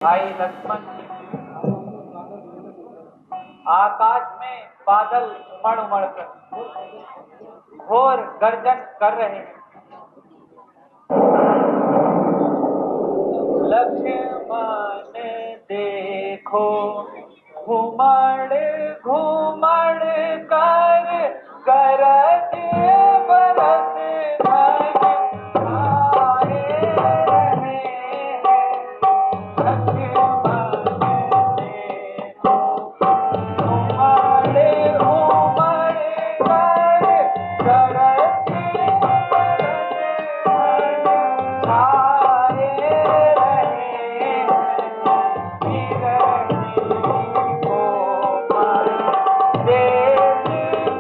भाई लक्ष्मण, आकाश में बादल उमड़ उमड़ कर घोर गर्जन कर रहे हैं। लक्ष्मण देखो, घुमड़ घुमड़ कर गरज बरस धन आए रहे हैं। लक्ष्मण देखो, घुमड़ घुमड़ कर गरज बरस धन आए रहे हैं। बिरही कोमल देश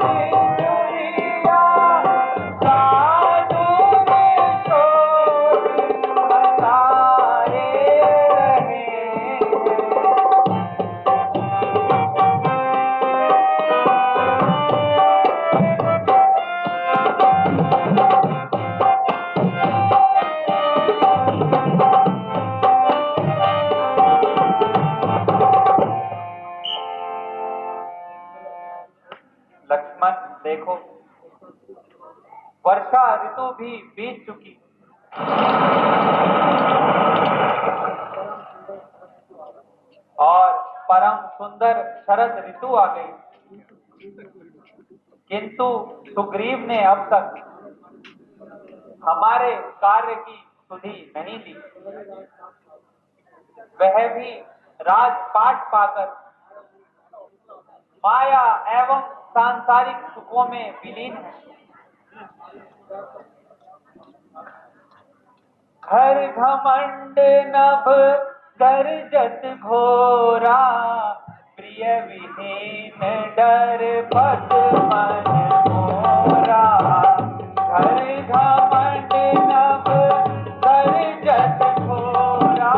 बिजुरिया, सानुर शोर मचाए रहे हैं। लक्ष्मण देखो, वर्षा ऋतु भी बीत चुकी और परम सुंदर शरद ऋतु आ गई, किंतु सुग्रीव ने अब तक हमारे कार्य की सुधि नहीं ली। वह भी राजपाट पाकर माया एवं सांसारिक सुखों में विलीन है। घर घमंड नभ गर्जत घोरा, प्रिय विहीन डर पत मन मोरा। घर घमंड नभ गर्जत घोरा,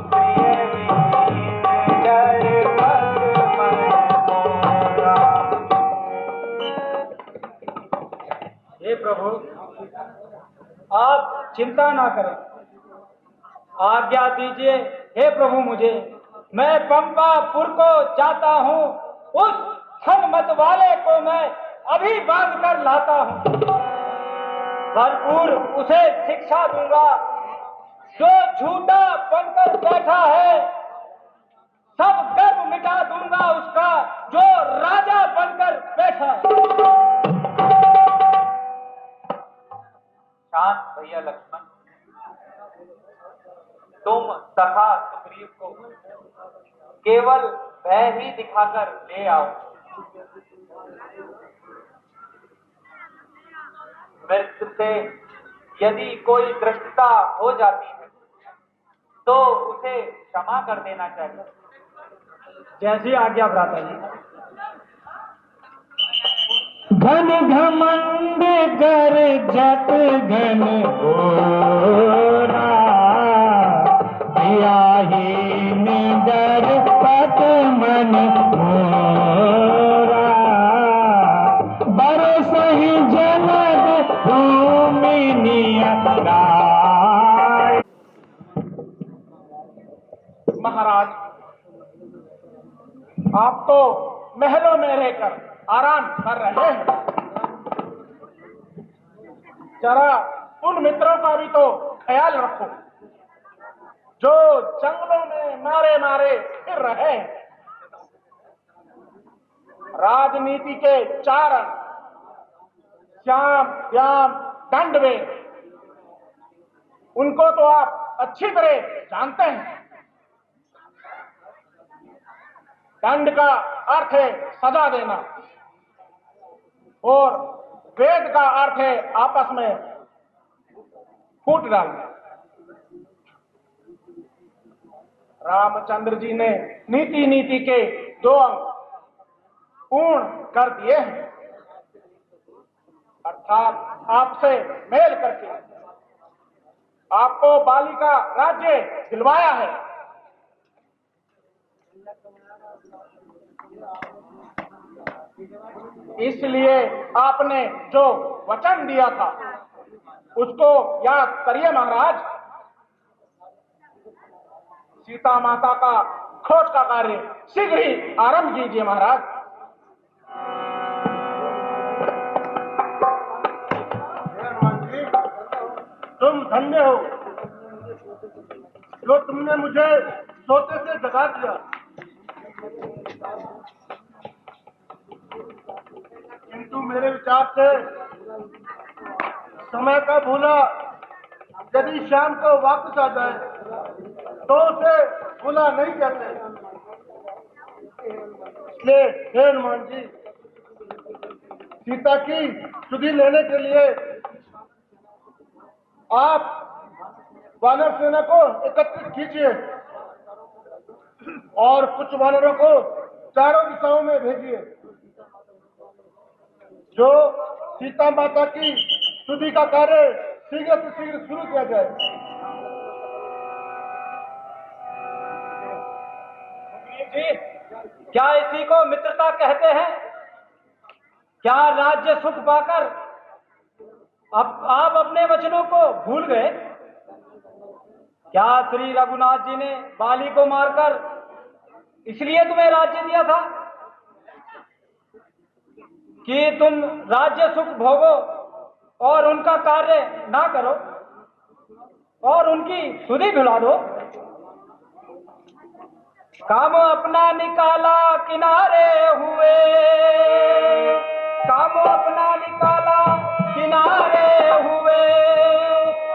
प्रिय विहीन डर पत मन मोरा। हे प्रभु, आप चिंता ना करें, आज्ञा दीजिए हे प्रभु मुझे। मैं पंपापुर को जाता हूँ, उस छल मत वाले को मैं अभी बांध कर लाता हूँ। भरपूर उसे शिक्षा दूंगा, जो झूठा बनकर बैठा है। सब गर्व मिटा दूंगा उसका, जो राजा बनकर बैठा है। शांत भैया लक्ष्मण, तुम सखा सुग्रीव को केवल भय ही दिखाकर ले आओ। मृत्यु से यदि कोई दृष्टता हो जाती है तो उसे क्षमा कर देना चाहिए। जैसी आज्ञा भ्राता जी। घन घमंड गर्जत घन घोरा, प्रियहीन डर पत मन मोरा। बरसहि जलद भूमि नियताय। महाराज, आप तो महलों में रहकर आराम कर रहे हैं, जरा उन मित्रों का भी तो ख्याल रखो जो जंगलों में मारे मारे फिर रहे हैं। राजनीति के चारण श्याम व्याम दंडवे, उनको तो आप अच्छी तरह जानते हैं। दंड का अर्थ है सजा देना और वेद का अर्थ है आपस में फूट डालना। रामचंद्र जी ने नीति नीति के 2 अंग पूर्ण कर दिए हैं, अर्थात आपसे मेल करके आपको बाली का राज्य दिलवाया है। इसलिए आपने जो वचन दिया था उसको याद करिए महाराज। सीता माता का खोज का कार्य शीघ्र ही आरंभ कीजिए महाराज। हनुमान जी, तुम धन्य हो जो तुमने मुझे सोते से जगा दिया। किंतु मेरे विचार से समय का भूला यदि शाम को वापस आ जाए तो उसे भूला नहीं कहते। इसलिए हे हनुमान जी, सीता की सुधि लेने के लिए आप वानर सेना को एकत्रित कीजिए और कुछ वानरों को चारों दिशाओं में भेजिए जो सीता माता की सुधि का कार्य शीघ्र से शीघ्र शुरू किया जाए। जी, क्या इसी को मित्रता कहते हैं? क्या राज्य सुख पाकर अब आप अपने वचनों को भूल गए? क्या श्री रघुनाथ जी ने बाली को मारकर इसलिए तुम्हें राज्य दिया था कि तुम राज्य सुख भोगो और उनका कार्य ना करो और उनकी सुधि भुला दो? काम अपना निकाला किनारे हुए, काम अपना निकाला किनारे हुए,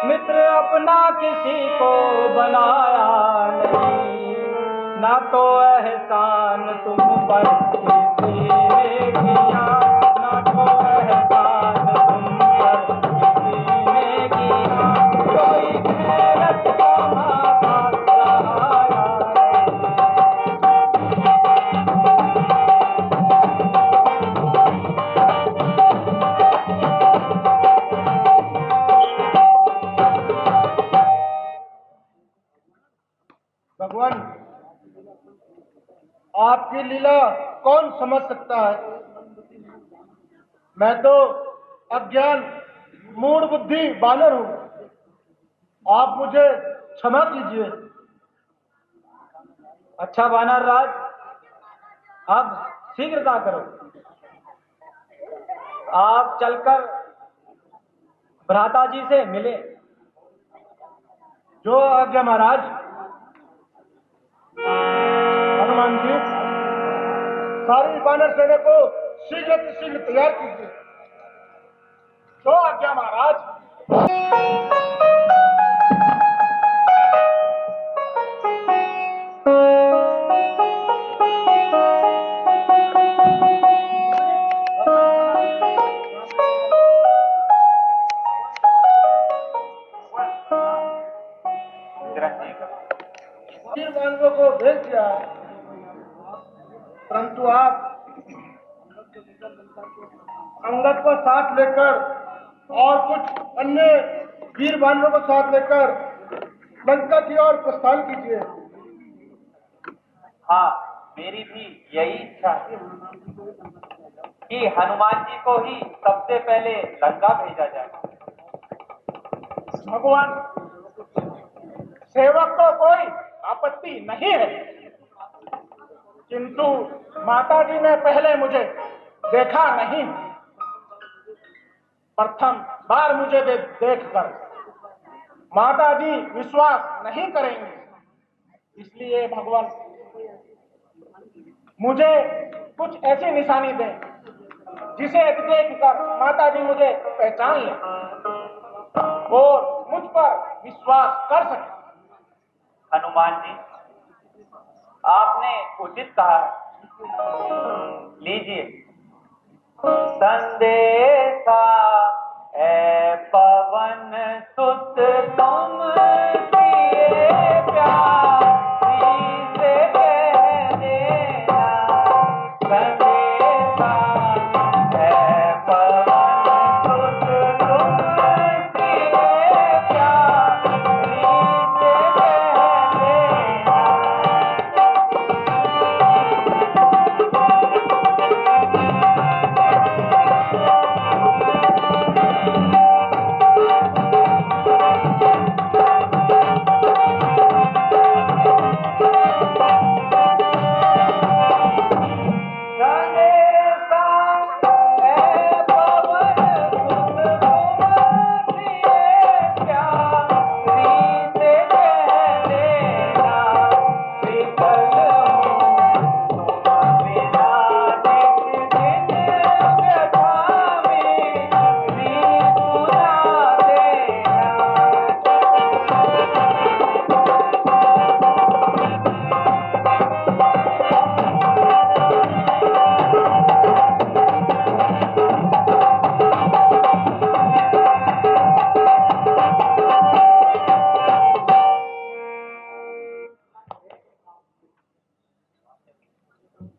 मित्र अपना किसी को बनाया नहीं, ना तो एहसान तुम पर किसी ने किया, ना तो एहसान तुम पर किसी ने किया, कोई मेहनत का माता रहाया भगवान, आपकी लीला कौन समझ सकता है? मैं तो अज्ञान मूढ़ बुद्धि बानर हूं। आप मुझे क्षमा कीजिए। अच्छा वानर राज, अब शीघ्रता करो। आप चलकर भ्राता जी से मिले। जो आज्ञा महाराज। हनुमान जी, सारी बानर सेना को शीघ्र से शीघ्र तैयार कीजिए। जो आज्ञा महाराज। वीर बानरों को भेज दिया, परंतु आप अंगद को साथ लेकर और कुछ अन्य वीर बानरों को साथ लेकर लंका की ओर प्रस्थान कीजिए। हाँ, मेरी भी यही इच्छा है कि हनुमान जी को ही सबसे पहले लंका भेजा जाए। भगवान, सेवक को कोई आपत्ति नहीं है, किंतु माता जी ने पहले मुझे देखा नहीं। प्रथम बार मुझे देखकर माता जी विश्वास नहीं करेंगे। इसलिए भगवान, मुझे कुछ ऐसी निशानी दें जिसे देखकर माता जी मुझे पहचान ले और मुझ पर विश्वास कर सके। हनुमान जी, आपने उचित कहा। लीजिए संदेशा है पवन सुत तुम किए प्यार से कह देना। संदेशा है पवन सुत तुम किए प्यार से कह देना।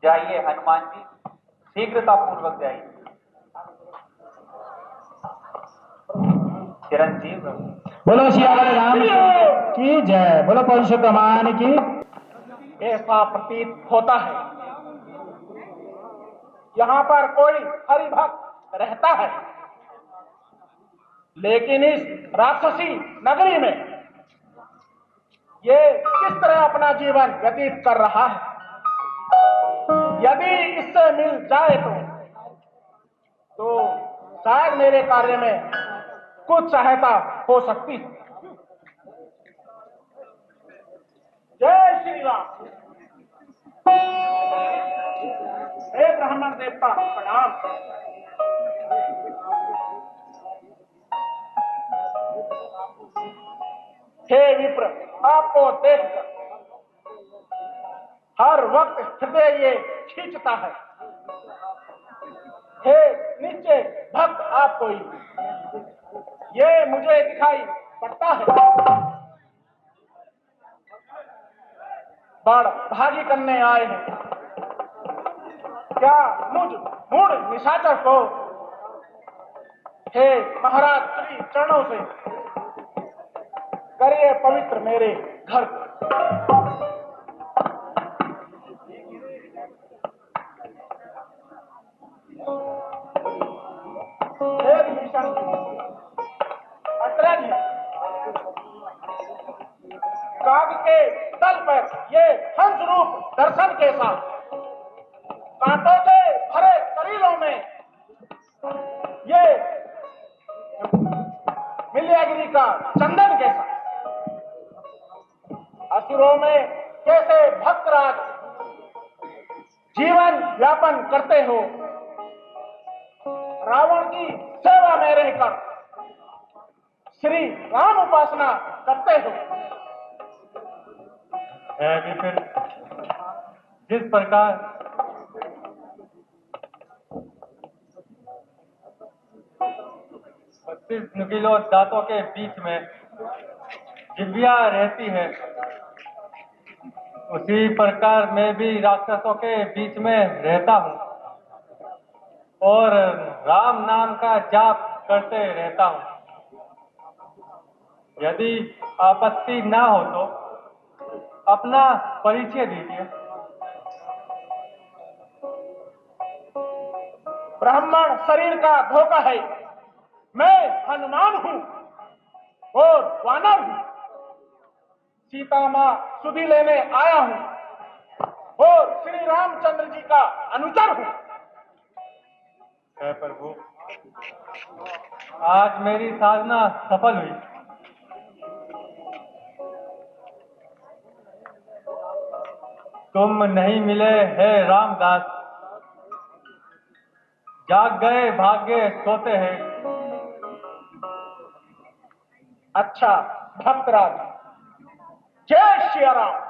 जाइए हनुमान जी, शीघ्रता पूर्वक जाइए। चिरंजीव रहो। बोलो सियावर रामचंद्र की जय, बोलो पुरुषोत्तमान की। ऐसा प्रतीत होता है यहाँ पर कोई हरिभक्त रहता है, लेकिन इस राक्षसी नगरी में ये किस तरह अपना जीवन व्यतीत कर रहा है। यदि इससे मिल जाए तो शायद मेरे कार्य में कुछ सहायता हो सकती है। जय श्री राम। हे ब्राह्मण देवता प्रणाम। हे विप्र, आपको देखकर हर वक्त हृदय ये खींचता है। हे नीचे भक्त, आपको ये मुझे दिखाई पड़ता है। बड़ भागी करने आए हैं क्या मुझ मूढ़ निशाचर को। हे महाराज, श्री चरणों से करिए पवित्र मेरे घर को। हे विभीषण अग्रज, काग के तल पर ये हंस रूप दर्शन के साथ कांटों से भरे करीलों में ये मिल्यागिरी का चंदन कैसा, असुरों में कैसे भक्तराज जीवन व्यापन करते हो। रावण की सेवा में रहकर श्री राम उपासना करते हो। फिर जिस प्रकार 32 नुकीले दांतों के बीच में जिह्वा रहती है, उसी प्रकार मैं भी राक्षसों के बीच में रहता हूँ और राम नाम का जाप करते रहता हूँ। यदि आपत्ति ना हो तो अपना परिचय दीजिए। ब्राह्मण शरीर का धोखा है, मैं हनुमान हूं और वानर हूं। सीता मां सुधि लेने आया हूं और श्री रामचंद्र जी का अनुचर हूं। हे प्रभु, आज मेरी साधना सफल हुई। तुम नहीं मिले हे रामदास, जाग गए भाग्य सोते हैं। अच्छा भक्तराज, जय श्री राम।